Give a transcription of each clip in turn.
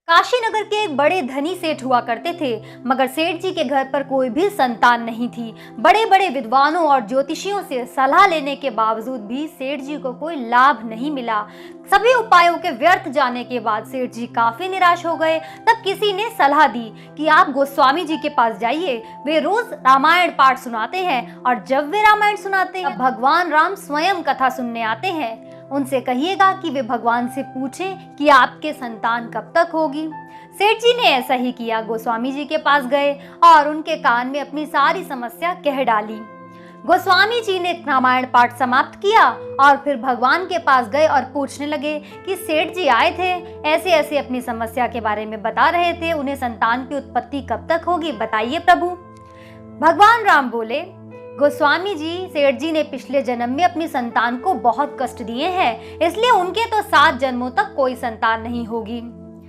काशीनगर के एक बड़े धनी सेठ हुआ करते थे, मगर सेठ जी के घर पर कोई भी संतान नहीं थी। बड़े बड़े विद्वानों और ज्योतिषियों से सलाह लेने के बावजूद भी सेठ जी को कोई लाभ नहीं मिला। सभी उपायों के व्यर्थ जाने के बाद सेठ जी काफी निराश हो गए। तब किसी ने सलाह दी कि आप गोस्वामी जी के पास जाइए, वे रोज रामायण पाठ सुनाते हैं और जब वे रामायण सुनाते हैं भगवान राम स्वयं कथा सुनने आते हैं। उनसे कहिएगा कि वे भगवान से पूछें कि आपके संतान कब तक होगी। सेठ जी ने ऐसा ही किया। गोस्वामी जी के पास गए और उनके कान में अपनी सारी समस्या कह डाली। गोस्वामी जी ने रामायण पाठ समाप्त किया और फिर भगवान के पास गए और पूछने लगे कि सेठ जी आए थे, ऐसे ऐसे अपनी समस्या के बारे में बता रहे थे, उन्हें संतान की उत्पत्ति कब तक होगी, बताइए प्रभु। भगवान राम बोले, गोस्वामी जी, सेठ जी ने पिछले जन्म में अपनी संतान को बहुत कष्ट दिए हैं, इसलिए उनके तो 7 जन्मों तक कोई संतान नहीं होगी।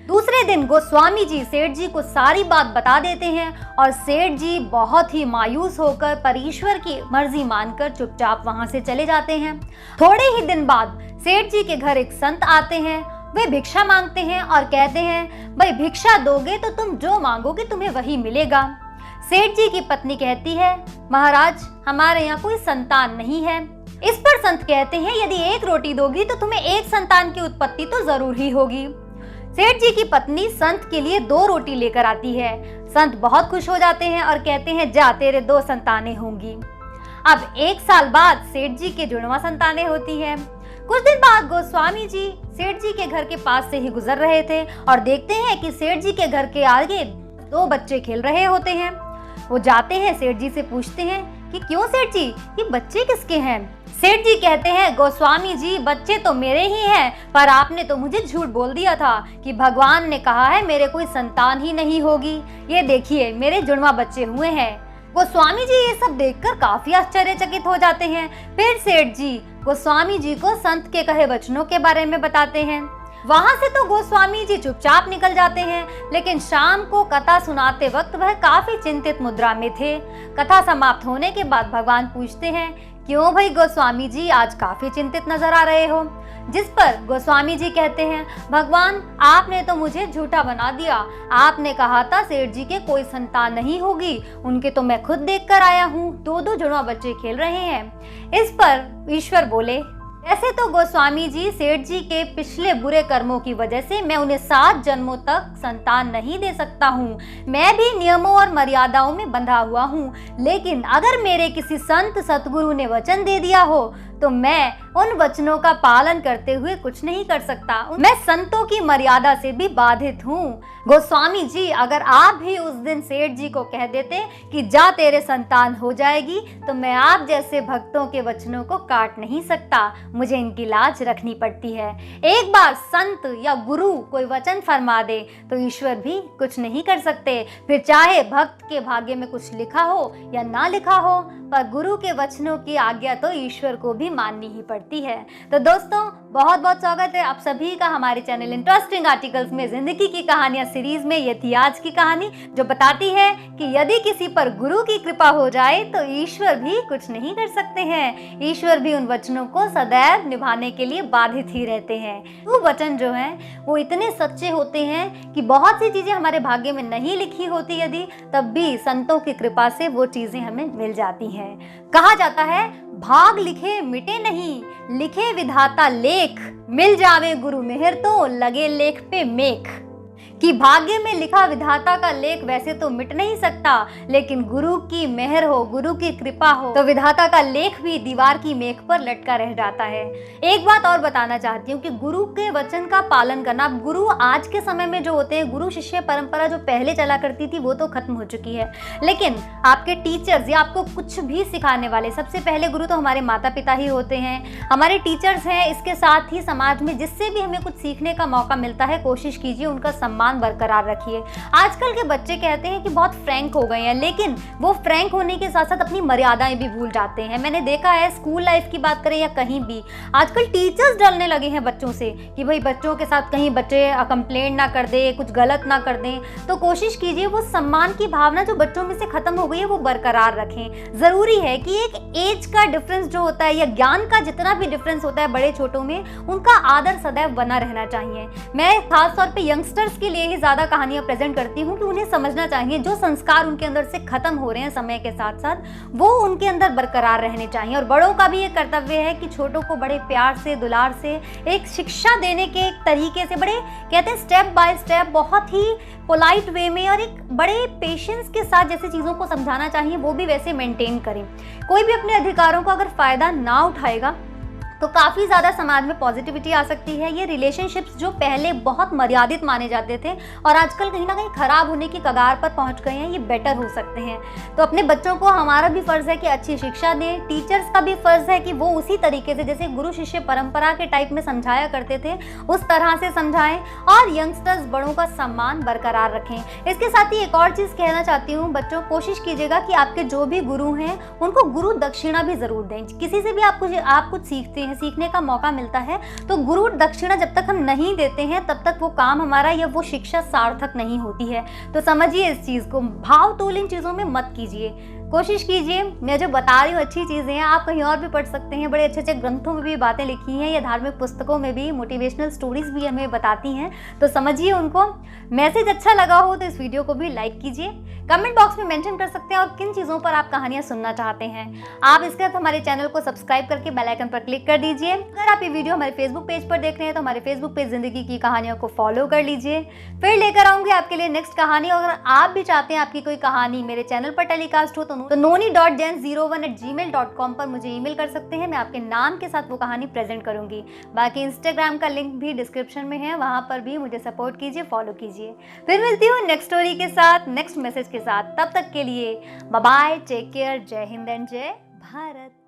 दूसरे दिन गोस्वामी जी सेठ जी को सारी बात बता देते हैं और सेठ जी बहुत ही मायूस होकर परमेश्वर की मर्जी मानकर चुपचाप वहां से चले जाते हैं। थोड़े ही दिन बाद सेठ जी के घर एक संत आते हैं। वे भिक्षा मांगते हैं और कहते हैं, भाई भिक्षा दोगे तो तुम जो मांगोगे तुम्हें वही मिलेगा। सेठ जी की पत्नी कहती है, महाराज हमारे यहाँ कोई संतान नहीं है। इस पर संत कहते हैं, यदि 1 रोटी दोगी तो तुम्हें 1 संतान की उत्पत्ति तो जरूर ही होगी। सेठ जी की पत्नी संत के लिए 2 रोटी लेकर आती है। संत बहुत खुश हो जाते हैं और कहते हैं, जा तेरे 2 संतानें होंगी। अब 1 साल बाद सेठ जी के जुड़वा संतानें होती है। कुछ दिन बाद गोस्वामी जी सेठ जी के घर के पास से ही गुजर रहे थे और देखते हैं कि सेठ जी के घर के आगे 2 बच्चे खेल रहे होते हैं। वो जाते हैं, सेठ जी से पूछते हैं कि क्यों सेठ जी, ये बच्चे किसके हैं। सेठ जी कहते हैं, गोस्वामी जी बच्चे तो मेरे ही हैं, पर आपने तो मुझे झूठ बोल दिया था कि भगवान ने कहा है मेरे कोई संतान ही नहीं होगी। ये देखिए मेरे जुड़वा बच्चे हुए हैं। गोस्वामी जी ये सब देखकर काफी आश्चर्यचकित हो जाते हैं। फिर सेठ जी गोस्वामी जी को संत के कहे वचनों के बारे में बताते हैं। वहां से तो गोस्वामी जी चुपचाप निकल जाते हैं, लेकिन शाम को कथा सुनाते वक्त वह काफी चिंतित मुद्रा में थे। कथा समाप्त होने के बाद भगवान पूछते हैं, क्यों भाई गोस्वामी जी आज काफी चिंतित नजर आ रहे हो। जिस पर गोस्वामी जी कहते हैं, भगवान आपने तो मुझे झूठा बना दिया। आपने कहा था सेठ जी के कोई संतान नहीं होगी, उनके तो मैं खुद देख कर आया हूँ, 2 जुड़वा बच्चे खेल रहे हैं। इस पर ईश्वर बोले, ऐसे तो गोस्वामी जी सेठ जी के पिछले बुरे कर्मों की वजह से मैं उन्हें 7 जन्मों तक संतान नहीं दे सकता हूँ। मैं भी नियमों और मर्यादाओं में बंधा हुआ हूँ, लेकिन अगर मेरे किसी संत सतगुरु ने वचन दे दिया हो तो मैं उन वचनों का पालन करते हुए कुछ नहीं कर सकता। मैं संतों की मर्यादा से भी बाधित हूँ। गोस्वामी जी अगर आप भी उस दिन सेठ जी को कह देते कि जा तेरे संतान हो जाएगी, तो मैं आप जैसे भक्तों के वचनों को काट नहीं सकता। मुझे इनकी लाज रखनी पड़ती है। एक बार संत या गुरु कोई वचन फरमा दे तो ईश्वर भी कुछ नहीं कर सकते, फिर चाहे भक्त के भाग्य में कुछ लिखा हो या ना लिखा हो, पर गुरु के वचनों की आज्ञा तो ईश्वर को भी माननी ही पड़ती है। तो दोस्तों बहुत बहुत स्वागत है आप सभी का हमारे चैनल इंटरेस्टिंग आर्टिकल्स में जिंदगी की कहानियां सीरीज में। ये थी आज की कहानी जो बताती है कि यदि किसी पर गुरु की कृपा हो जाए तो ईश्वर भी कुछ नहीं कर सकते हैं। ईश्वर भी उन वचनों को सदैव निभाने के लिए बाधित ही रहते हैं। वो वचन जो है वो इतने सच्चे होते हैं कि बहुत सी चीजें हमारे भाग्य में नहीं लिखी होती यदि, तब भी संतों की कृपा से वो चीजें हमें मिल जाती हैं। कहा जाता है, भाग लिखे मिटे नहीं, लिखे विधाता लेख, मिल जावे गुरु मेहर तो लगे लेख पे मेख। कि भाग्य में लिखा विधाता का लेख वैसे तो मिट नहीं सकता, लेकिन गुरु की मेहर हो, गुरु की कृपा हो तो विधाता का लेख भी दीवार की मेख पर लटका रह जाता है। एक बात और बताना चाहती हूँ कि गुरु के वचन का पालन करना, गुरु आज के समय में जो होते हैं, गुरु शिष्य परंपरा जो पहले चला करती थी वो तो खत्म हो चुकी है, लेकिन आपके टीचर्स या आपको कुछ भी सिखाने वाले सबसे पहले गुरु तो हमारे माता पिता ही होते हैं, हमारे टीचर्स हैं। इसके साथ ही समाज में जिससे भी हमें कुछ सीखने का मौका मिलता है, कोशिश कीजिए उनका सम्मान बरकरार रखिए। आजकल के बच्चे कहते हैं कि बहुत फ्रैंक हो गए हैं, लेकिन वो फ्रैंक होने के साथ साथ अपनी मर्यादाएं भी भूल जाते हैं। मैंने देखा है स्कूल लाइफ की बात करें या कहीं भी, आजकल टीचर्स डरने लगे हैं बच्चों से कि भाई बच्चों के साथ कहीं बच्चे कंप्लेंट ना कर दे, कुछ गलत ना कर दें। तो कोशिश कीजिए वो सम्मान की भावना जो बच्चों में से खत्म हो गई है वो बरकरार रखें। जरूरी है कि एक एज का डिफरेंस जो होता है या ज्ञान का जितना भी डिफरेंस होता है बड़े छोटों में, उनका आदर सदैव बना रहना चाहिए। मैं खास तौर पे यंगस्टर्स की लिए ही ज़्यादा कहानियाँ प्रेजेंट करती हूँ कि उन्हें समझना चाहिए जो संस्कार उनके अंदर से खत्म हो रहे हैं समय के साथ साथ, वो उनके अंदर बरकरार रहने चाहिए। और बड़ों का भी ये कर्तव्य है कि छोटों को बड़े प्यार से, दुलार से एक शिक्षा देने के एक तरीके से, बड़े कहते हैं स्टेप बाय स्टेप, बहुत ही पोलाइट वे में और एक बड़े पेशेंस के साथ जैसे चीज़ों को समझाना चाहिए, वो भी वैसे मेंटेन करें। कोई भी अपने अधिकारों का अगर फ़ायदा ना उठाएगा तो काफ़ी ज़्यादा समाज में पॉजिटिविटी आ सकती है। ये रिलेशनशिप्स जो पहले बहुत मर्यादित माने जाते थे और आजकल कहीं ना कहीं ख़राब होने की कगार पर पहुंच गए हैं, ये बेटर हो सकते हैं। तो अपने बच्चों को हमारा भी फ़र्ज़ है कि अच्छी शिक्षा दें, टीचर्स का भी फ़र्ज़ है कि वो उसी तरीके से जैसे गुरु शिष्य परंपरा के टाइप में समझाया करते थे उस तरह से समझाएं और यंगस्टर्स बड़ों का सम्मान बरकरार रखें। इसके साथ ही एक और चीज़ कहना चाहती हूँ, बच्चों कोशिश कीजिएगा कि आपके जो भी गुरु हैं उनको गुरु दक्षिणा भी ज़रूर दें। किसी से भी आप कुछ सीखने का मौका मिलता है तो गुरु दक्षिणा जब तक हम नहीं देते हैं तब तक वो काम हमारा या वो शिक्षा सार्थक नहीं होती है। तो समझिए इस चीज़ को, भाव तोल इन चीज़ों में मत कीजिए, कोशिश कीजिए। मैं जो बता रही हूँ अच्छी चीज़ें हैं, आप कहीं और भी पढ़ सकते हैं। बड़े अच्छे अच्छे ग्रंथों में भी बातें लिखी हैं या धार्मिक पुस्तकों में भी मोटिवेशनल स्टोरीज भी हमें बताती हैं, तो समझिए उनको। मैसेज अच्छा लगा हो तो इस वीडियो को भी लाइक कीजिए, कमेंट बॉक्स में मेंशन कर सकते हैं और किन चीज़ों पर आप कहानियाँ सुनना चाहते हैं। आप इसके साथ हमारे चैनल को सब्सक्राइब करके बेल आइकन पर क्लिक कर दीजिए। अगर आप ये वीडियो हमारे फेसबुक पेज पर देख रहे हैं तो हमारे फेसबुक पेज जिंदगी की कहानियों को फॉलो कर लीजिए। फिर लेकर आऊँगी आपके लिए नेक्स्ट कहानी। अगर आप भी चाहते हैं आपकी कोई कहानी मेरे चैनल पर टेलीकास्ट हो तो noni.jain01@gmail.com पर मुझे ईमेल कर सकते हैं। मैं आपके नाम के साथ वो कहानी प्रेजेंट करूंगी। बाकी इंस्टाग्राम का लिंक भी डिस्क्रिप्शन में है, वहां पर भी मुझे सपोर्ट कीजिए, फॉलो कीजिए। फिर मिलती हूँ नेक्स्ट स्टोरी के साथ, नेक्स्ट मैसेज के साथ। तब तक के लिए बाय बाय, टेक केयर, जय हिंद एंड जय भारत।